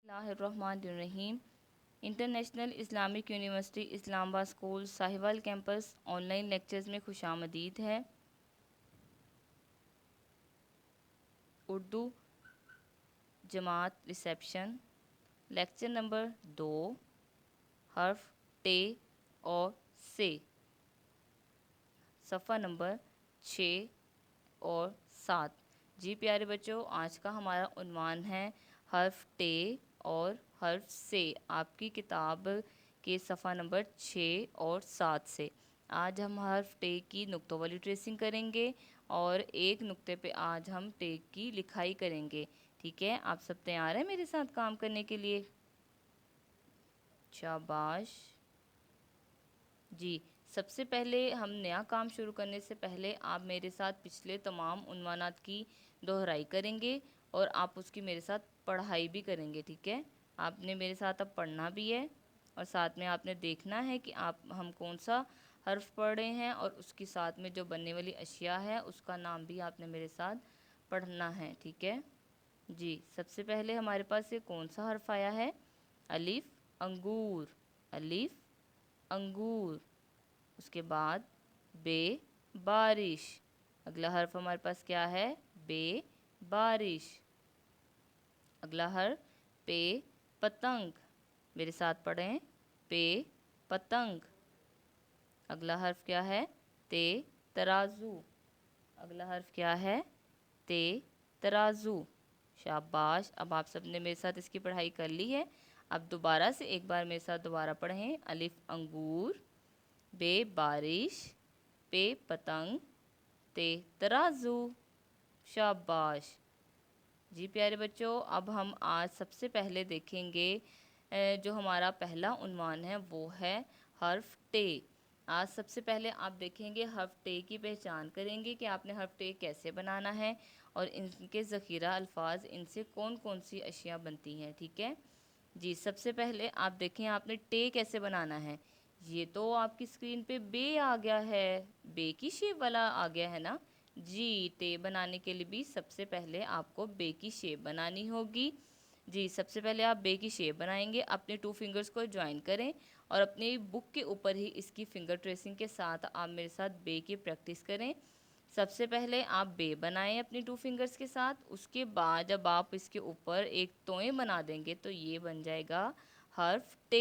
اللہ الرحمن الرحیم۔ International Islamic university Islamabad school Sahiwal campus online lectures میں خوش آمدید ہے۔ اردو جماعت ریسیپشن، لیکچر نمبر 2، حرف ٹ اور سے، صفحہ نمبر 6 اور 7۔ جی پیارے بچوں، آج کا ہمارا عنوان ہے حرف ٹ اور حرف سے، آپ کی کتاب کے صفحہ نمبر 6 اور 7 سے۔ آج ہم حرف ٹ کی نقطوں والی ٹریسنگ کریں گے اور ایک نقطے پہ آج ہم ٹ کی لکھائی کریں گے، ٹھیک ہے؟ آپ سب تیار ہیں میرے ساتھ کام کرنے کے لیے؟ شاباش جی۔ سب سے پہلے ہم نیا کام شروع کرنے سے پہلے آپ میرے ساتھ پچھلے تمام عنوانات کی دہرائی کریں گے اور آپ اس کی میرے ساتھ پڑھائی بھی کریں گے، ٹھیک ہے؟ آپ نے میرے ساتھ اب پڑھنا بھی ہے اور ساتھ میں آپ نے دیکھنا ہے کہ ہم کون سا حرف پڑھ رہے ہیں اور اس کے ساتھ میں جو بننے والی اشیاء ہے اس کا نام بھی آپ نے میرے ساتھ پڑھنا ہے، ٹھیک ہے؟ جی، سب سے پہلے ہمارے پاس یہ کون سا حرف آیا ہے؟ الف انگور، الف انگور۔ اس کے بعد بے بارش، اگلا حرف ہمارے پاس کیا ہے؟ بے بارش۔ اگلا حرف پے پتنگ، میرے ساتھ پڑھیں، پے پتنگ۔ اگلا حرف کیا ہے؟ تے ترازو، اگلا حرف کیا ہے؟ تے ترازو۔ شاباش، اب آپ سب نے میرے ساتھ اس کی پڑھائی کر لی ہے۔ اب دوبارہ سے ایک بار میرے ساتھ دوبارہ پڑھیں، الف انگور، بے بارش، پے پتنگ، تے ترازو۔ شاباش جی پیارے بچوں، اب ہم آج سب سے پہلے دیکھیں گے جو ہمارا پہلا عنوان ہے وہ ہے حرف ٹ۔ آج سب سے پہلے آپ دیکھیں گے حرف ٹ کی پہچان کریں گے کہ آپ نے حرف ٹ کیسے بنانا ہے اور ان کے ذخیرہ الفاظ، ان سے کون کون سی اشیاء بنتی ہیں، ٹھیک ہے؟ جی، سب سے پہلے آپ دیکھیں آپ نے ٹ کیسے بنانا ہے۔ یہ تو آپ کی اسکرین پہ بے آ گیا ہے، بے کی شیپ والا آ گیا ہے نا؟ جی، ٹ بنانے کے لیے بھی سب سے پہلے آپ کو بے کی شیپ بنانی ہوگی۔ جی، سب سے پہلے آپ بے کی شیپ بنائیں گے، اپنے 2 فنگرز کو جوائن کریں اور اپنی بک کے اوپر ہی اس کی فنگر ٹریسنگ کے ساتھ آپ میرے ساتھ بے کی پریکٹس کریں۔ سب سے پہلے آپ بے بنائیں اپنی 2 فنگرز کے ساتھ، اس کے بعد جب آپ اس کے اوپر ایک توئیں بنا دیں گے تو یہ بن جائے گا حرف ٹ۔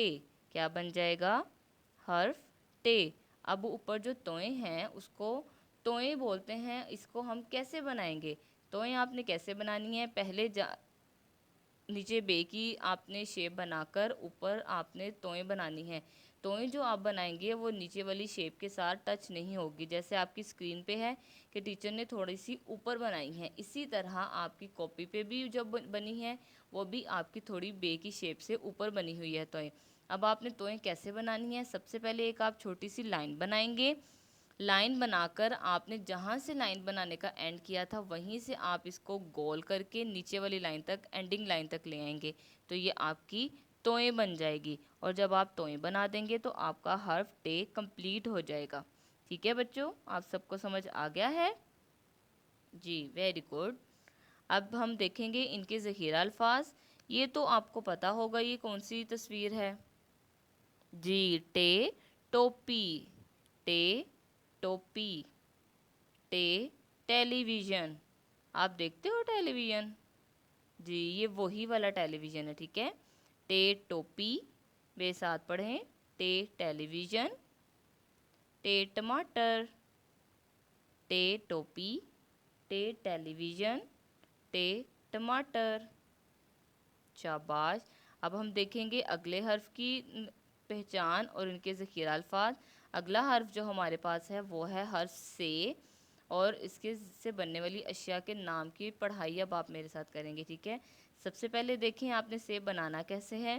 کیا بن جائے گا؟ حرف ٹ۔ اب اوپر جو توئیں ہیں اس کو توئیں بولتے ہیں، اس کو ہم کیسے بنائیں گے؟ توئیں آپ نے کیسے بنانی ہے؟ پہلے نیچے بے کی آپ نے شیپ بنا کر اوپر آپ نے توئیں بنانی ہیں۔ توئیں جو آپ بنائیں گے وہ نیچے والی شیپ کے ساتھ ٹچ نہیں ہوگی، جیسے آپ کی اسکرین پہ ہے کہ ٹیچر نے تھوڑی سی اوپر بنائی ہیں، اسی طرح آپ کی کاپی پہ بھی جو بنی ہے وہ بھی آپ کی تھوڑی بے کی شیپ سے اوپر بنی ہوئی ہے توئیں۔ اب آپ نے توئیں کیسے بنانی ہے؟ سب سے پہلے ایک آپ چھوٹی سی لائن بنائیں گے، لائن بنا کر آپ نے جہاں سے لائن بنانے کا اینڈ کیا تھا وہیں سے آپ اس کو گول کر کے نیچے والی لائن تک، اینڈنگ لائن تک لے آئیں گے، تو یہ آپ کی توئیں بن جائے گی۔ اور جب آپ توئیں بنا دیں گے تو آپ کا حرف ٹ کمپلیٹ ہو جائے گا، ٹھیک ہے بچوں؟ آپ سب کو سمجھ آ گیا ہے؟ جی، ویری گڈ۔ اب ہم دیکھیں گے ان کے ذخیرہ الفاظ۔ یہ تو آپ کو پتا ہوگا یہ کون سی تصویر ہے؟ جی، ٹ ٹوپی، ٹ ٹوپی، ٹ ٹیلی ویژن۔ آپ دیکھتے ہو ٹیلی ویژن؟ جی، یہ وہی والا ٹیلی ویژن ہے، ٹھیک ہے؟ ٹ ٹوپی، میرے ساتھ پڑھیں، ٹ ٹیلی ویژن، ٹ ٹماٹر، ٹ ٹوپی، ٹ ٹیلی ویژن، ٹ ٹماٹر۔ شاباش۔ اب ہم دیکھیں گے اگلے حرف کی پہچان اور ان کے ذخیرہ الفاظ۔ اگلا حرف جو ہمارے پاس ہے وہ ہے حرف سے، اور اس کے سے بننے والی اشیاء کے نام کی پڑھائی اب آپ میرے ساتھ کریں گے، ٹھیک ہے؟ سب سے پہلے دیکھیں آپ نے سے بنانا کیسے ہے۔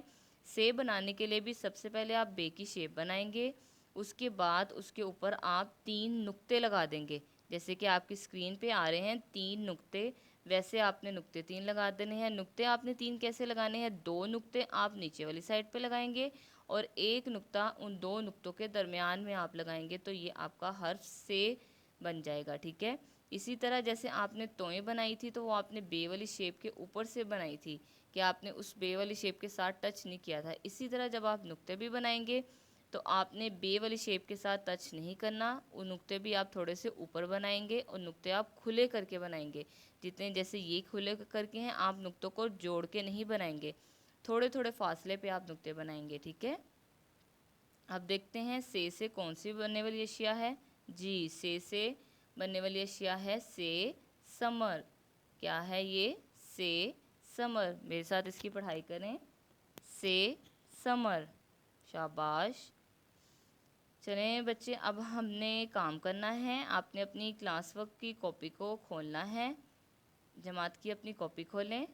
سے بنانے کے لیے بھی سب سے پہلے آپ بے کی شیپ بنائیں گے، اس کے بعد اس کے اوپر آپ 3 نقطے لگا دیں گے، جیسے کہ آپ کی اسکرین پہ آ رہے ہیں 3 نقطے، ویسے آپ نے نقطے 3 لگا دینے ہیں۔ نقطے آپ نے 3 کیسے لگانے ہیں؟ 2 نقطے آپ نیچے والی سائڈ پہ لگائیں گے اور 1 نقطہ ان 2 نقطوں کے درمیان میں آپ لگائیں گے، تو یہ آپ کا حرف سے بن جائے گا، ٹھیک ہے؟ اسی طرح جیسے آپ نے توئیں بنائی تھی تو وہ آپ نے بے والی شیپ کے اوپر سے بنائی تھی، کہ آپ نے اس بے والی شیپ کے ساتھ ٹچ نہیں کیا تھا. اسی طرح جب آپ نقطے بھی بنائیں گے تو آپ نے بے والی شیپ کے ساتھ ٹچ نہیں کرنا. وہ نقطے بھی آپ تھوڑے سے اوپر بنائیں گے اور نقطے آپ کھلے کر کے بنائیں گے. جتنے جیسے یہ کھلے کر کے ہیں آپ نقطوں کو جوڑ کے نہیں بنائیں گے, تھوڑے تھوڑے فاصلے پہ آپ نقطے بنائیں گے. ٹھیک ہے, اب دیکھتے ہیں سے کون سی بننے والی اشیاء ہے. جی سے بننے والی اشیاء ہے سے سمر. کیا ہے یہ؟ سے سمر. میرے ساتھ اس کی پڑھائی کریں. سے سمر. شاباش. چلیں بچے, اب ہم نے کام کرنا ہے. آپ نے اپنی کلاس ورک کی کاپی کو کھولنا ہے. جماعت کی اپنی کاپی کھولیں.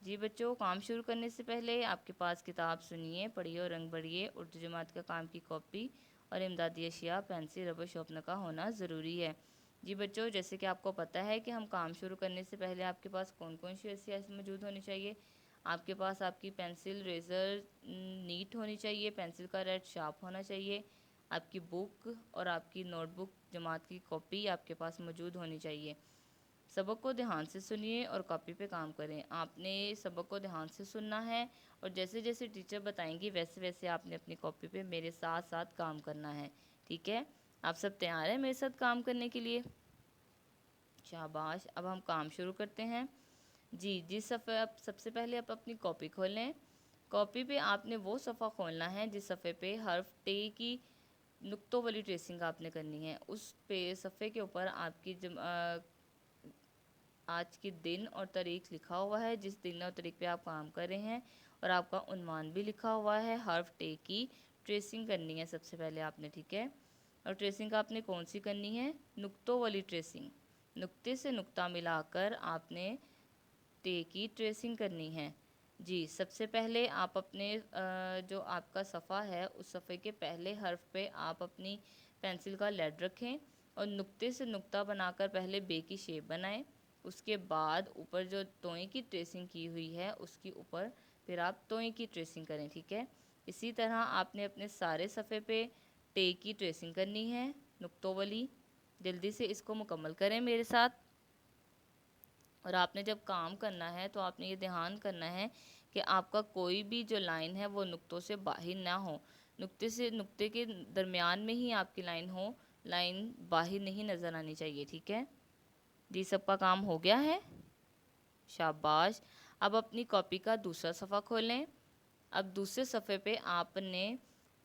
جی بچوں, کام شروع کرنے سے پہلے آپ کے پاس کتاب سنیے, پڑھیے اور رنگ بڑھیے. اردو جماعت کا کام کی کاپی اور امدادی اشیاء پینسل, ربر, شارپنر کا ہونا ضروری ہے. جی بچوں, جیسے کہ آپ کو پتہ ہے کہ ہم کام شروع کرنے سے پہلے آپ کے پاس کون کون سی اشیاء موجود ہونی چاہیے. آپ کے پاس آپ کی پینسل, ریزر نیٹ ہونی چاہیے, پینسل کا ریڈ شارپ ہونا چاہیے, آپ کی بک اور آپ کی نوٹ بک جماعت کی کاپی آپ کے پاس موجود ہونی چاہیے. سبق کو دھیان سے سنیے اور کاپی پہ کام کریں. آپ نے سبق کو دھیان سے سننا ہے اور جیسے جیسے ٹیچر بتائیں گی ویسے ویسے آپ نے اپنی کاپی پہ میرے ساتھ ساتھ کام کرنا ہے. ٹھیک ہے, آپ سب تیار ہیں میرے ساتھ کام کرنے کے لیے؟ شاباش. اب ہم کام شروع کرتے ہیں. جی جس صفحے آپ سب سے پہلے آپ اپنی کاپی کھولیں. کاپی پہ آپ نے وہ صفحہ کھولنا ہے جس صفحے پہ حرف ٹے کی نقطوں والی ٹریسنگ آپ نے کرنی ہے. اس پہ صفحے کے اوپر آپ کی آج کی دن اور تاریخ لکھا ہوا ہے, جس دن اور تاریخ پہ آپ کام کر رہے ہیں, اور آپ کا عنوان بھی لکھا ہوا ہے. حرف ٹے کی ٹریسنگ کرنی ہے سب سے پہلے آپ نے. ٹھیک ہے, اور ٹریسنگ آپ نے کون سی کرنی ہے؟ نقطوں والی ٹریسنگ. نقطے سے نقطہ ملا کر آپ نے ٹے کی ٹریسنگ کرنی ہے. جی سب سے پہلے آپ اپنے جو آپ کا صفحہ ہے اس صفحے کے پہلے حرف پہ آپ اپنی پینسل کا لیڈ رکھیں اور نقطے سے نقطہ بنا کر پہلے بے کی شیپ بنائیں. اس کے بعد اوپر جو توئیں کی ٹریسنگ کی ہوئی ہے اس کے اوپر پھر آپ توئیں کی ٹریسنگ کریں. ٹھیک ہے, اسی طرح آپ نے اپنے سارے صفحے پہ ٹے کی ٹریسنگ کرنی ہے نقطوں والی. جلدی سے اس کو مکمل کریں میرے ساتھ. اور آپ نے جب کام کرنا ہے تو آپ نے یہ دھیان کرنا ہے کہ آپ کا کوئی بھی جو لائن ہے وہ نقطوں سے باہر نہ ہو. نقطے سے نقطے کے درمیان میں ہی آپ کی لائن ہو, لائن باہر نہیں نظر آنی چاہیے. ٹھیک ہے, جی سب کا کام ہو گیا ہے؟ شاباش. اب اپنی کاپی کا دوسرا صفحہ کھولیں. اب دوسرے صفحے پہ آپ نے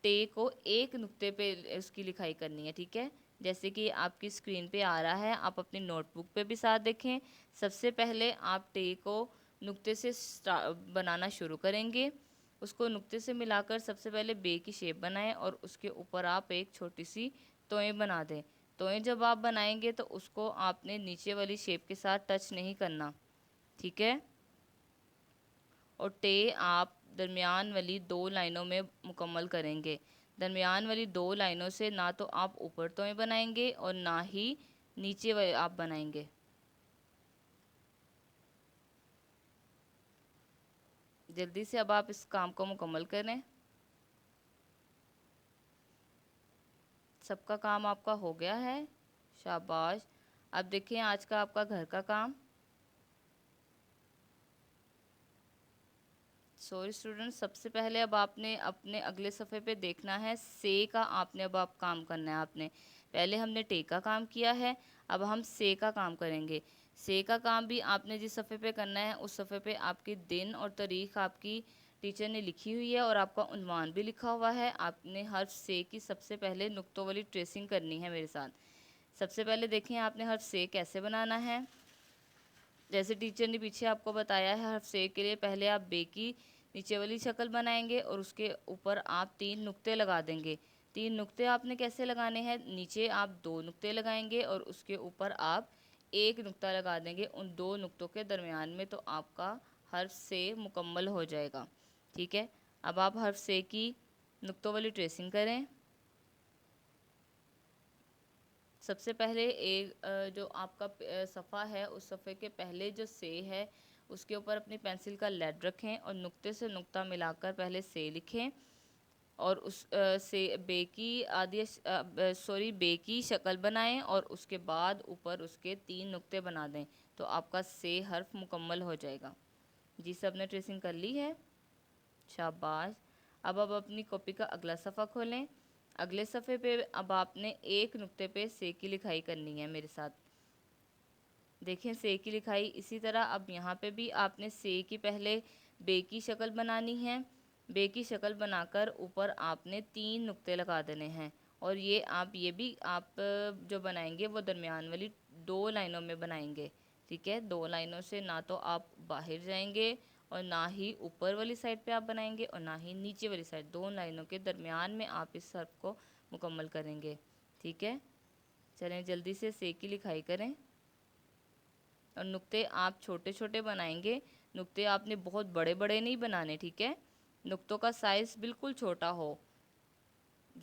ٹے کو ایک نقطے پہ اس کی لکھائی کرنی ہے. ٹھیک ہے, جیسے کہ آپ کی اسکرین پہ آ رہا ہے, آپ اپنی نوٹ بک پہ بھی ساتھ دیکھیں. سب سے پہلے آپ ٹے کو نقطے سے بنانا شروع کریں گے. اس کو نقطے سے ملا کر سب سے پہلے بے کی شیپ بنائیں اور اس کے اوپر آپ ایک چھوٹی سی توئیں بنا دیں. توئیں جب آپ بنائیں گے تو اس کو آپ نے نیچے والی شیپ کے ساتھ ٹچ نہیں کرنا. ٹھیک ہے, اور ٹے آپ درمیان والی 2 لائنوں میں مکمل کریں گے. درمیان والی 2 لائنوں سے نہ تو آپ اوپر توئیں بنائیں گے اور نہ ہی نیچے والے آپ بنائیں گے. جلدی سے اب آپ اس کام کو مکمل کریں. سب کا کام آپ کا ہو گیا ہے؟ شاباش. اب دیکھیں آج کا آپ کا گھر کا کام. سوری اسٹوڈنٹ, سب سے پہلے اب آپ نے اپنے اگلے صفحے پہ دیکھنا ہے سے کا. آپ نے اب آپ کام کرنا ہے. آپ نے پہلے ہم نے ٹے کا کام کیا ہے, اب ہم سے کا کام کریں گے. سے کا کام بھی آپ نے جس صفحے پہ کرنا ہے اس صفحے پہ آپ کی دن اور تاریخ آپ کی ٹیچر نے لکھی ہوئی ہے اور آپ کا عنوان بھی لکھا ہوا ہے. آپ نے حرف سے کی سب سے پہلے نقطوں والی ٹریسنگ کرنی ہے میرے ساتھ. سب سے پہلے دیکھیں آپ نے حرف سے کیسے بنانا ہے. جیسے ٹیچر نے پیچھے آپ کو بتایا ہے, حرف سے کے لیے پہلے آپ بے کی نیچے والی شکل بنائیں گے اور اس کے اوپر آپ 3 نقطے لگا دیں گے. 3 نقطے آپ نے کیسے لگانے ہیں؟ نیچے آپ 2 نقطے لگائیں گے اور اس کے اوپر آپ 1 نقطہ لگا دیں گے ان 2 نقطوں کے درمیان میں, تو آپ کا حرف سے مکمل ہو جائے گا. ٹھیک ہے, اب آپ حرف سے کی نقطوں والی ٹریسنگ کریں. سب سے پہلے ایک جو آپ کا صفحہ ہے اس صفحے کے پہلے جو سے ہے اس کے اوپر اپنی پینسل کا لیڈ رکھیں اور نقطے سے نقطہ ملا کر پہلے سے لکھیں اور اس سے بے کی شکل بنائیں اور اس کے بعد اوپر اس کے 3 نقطے بنا دیں, تو آپ کا سے حرف مکمل ہو جائے گا. جی سب نے ٹریسنگ کر لی ہے؟ شاباش. اب اپنی کاپی کا اگلا صفحہ کھولیں. اگلے صفحے پہ اب آپ نے ایک نقطے پہ سے کی لکھائی کرنی ہے میرے ساتھ. دیکھیں سے کی لکھائی اسی طرح. اب یہاں پہ بھی آپ نے سے کی پہلے بے کی شکل بنانی ہے. بے کی شکل بنا کر اوپر آپ نے 3 نقطے لگا دینے ہیں. اور یہ بھی آپ جو بنائیں گے وہ درمیان والی 2 لائنوں میں بنائیں گے. ٹھیک ہے، 2 لائنوں سے نہ تو آپ باہر جائیں گے اور نہ ہی اوپر والی سائڈ پہ آپ بنائیں گے اور نہ ہی نیچے والی سائڈ. 2 لائنوں کے درمیان میں آپ اس حرف کو مکمل کریں گے. ٹھیک ہے، چلیں جلدی سے کی لکھائی کریں. اور نقطے آپ چھوٹے چھوٹے بنائیں گے. نقطے آپ نے بہت بڑے بڑے نہیں بنانے. ٹھیک ہے، نقطوں کا سائز بالکل چھوٹا ہو.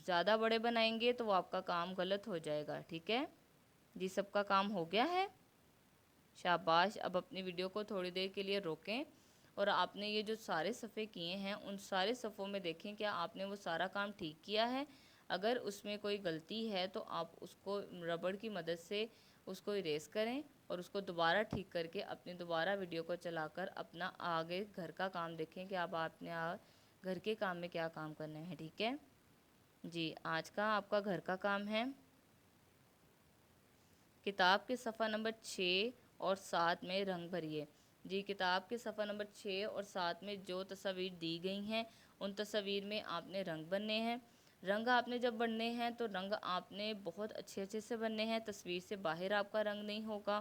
زیادہ بڑے بنائیں گے تو وہ آپ کا کام غلط ہو جائے گا. ٹھیک ہے جی، سب کا کام ہو گیا ہے؟ شاباش. اب اپنی ویڈیو کو تھوڑی دیر کے لیے روکیں اور آپ نے یہ جو سارے صفحے کیے ہیں ان سارے صفحوں میں دیکھیں کیا آپ نے وہ سارا کام ٹھیک کیا ہے. اگر اس میں کوئی غلطی ہے تو آپ اس کو ربڑ کی مدد سے اس کو اریز کریں اور اس کو دوبارہ ٹھیک کر کے اپنی دوبارہ ویڈیو کو چلا کر اپنا آگے گھر کا کام دیکھیں کہ اب آپ نے گھر کے کام میں کیا کام کرنے ہیں. ٹھیک ہے جی، آج کا آپ کا گھر کا کام ہے کتاب کے صفحہ نمبر 6 اور 7 میں رنگ بھریے. جی، کتاب کے صفحہ نمبر 6 اور 7 میں جو تصاویر دی گئی ہیں ان تصاویر میں آپ نے رنگ بننے ہیں. رنگ آپ نے جب بننے ہیں تو رنگ آپ نے بہت اچھے سے بننے ہیں. تصویر سے باہر آپ کا رنگ نہیں ہوگا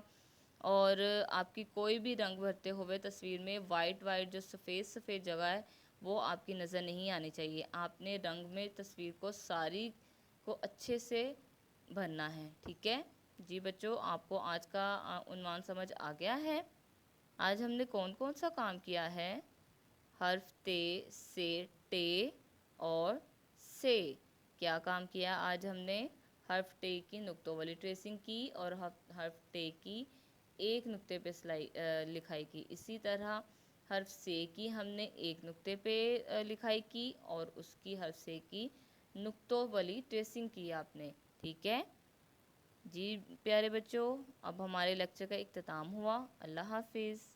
اور آپ کی کوئی بھی رنگ بھرتے ہوئے تصویر میں وائٹ جو سفید جگہ ہے وہ آپ کی نظر نہیں آنی چاہیے. آپ نے رنگ میں تصویر کو ساری کو اچھے سے بھرنا ہے. ٹھیک ہے جی بچوں، آپ کو آج کا عنوان سمجھ آ گیا ہے؟ آج ہم نے کون سا کام کیا ہے؟ حرف تے سے ٹے اور سے. کیا کام کیا آج ہم نے؟ حرف ٹے کی نقطوں والی ٹریسنگ کی اور حرف ٹے کی ایک نقطے پہ لکھائی کی. اسی طرح حرف سے کی ہم نے ایک نقطے پہ لکھائی کی اور اس کی حرف سے کی نقطوں والی ٹریسنگ کی آپ نے. ٹھیک ہے جی پیارے بچوں، اب ہمارے لیکچر کا اختتام ہوا. اللہ حافظ.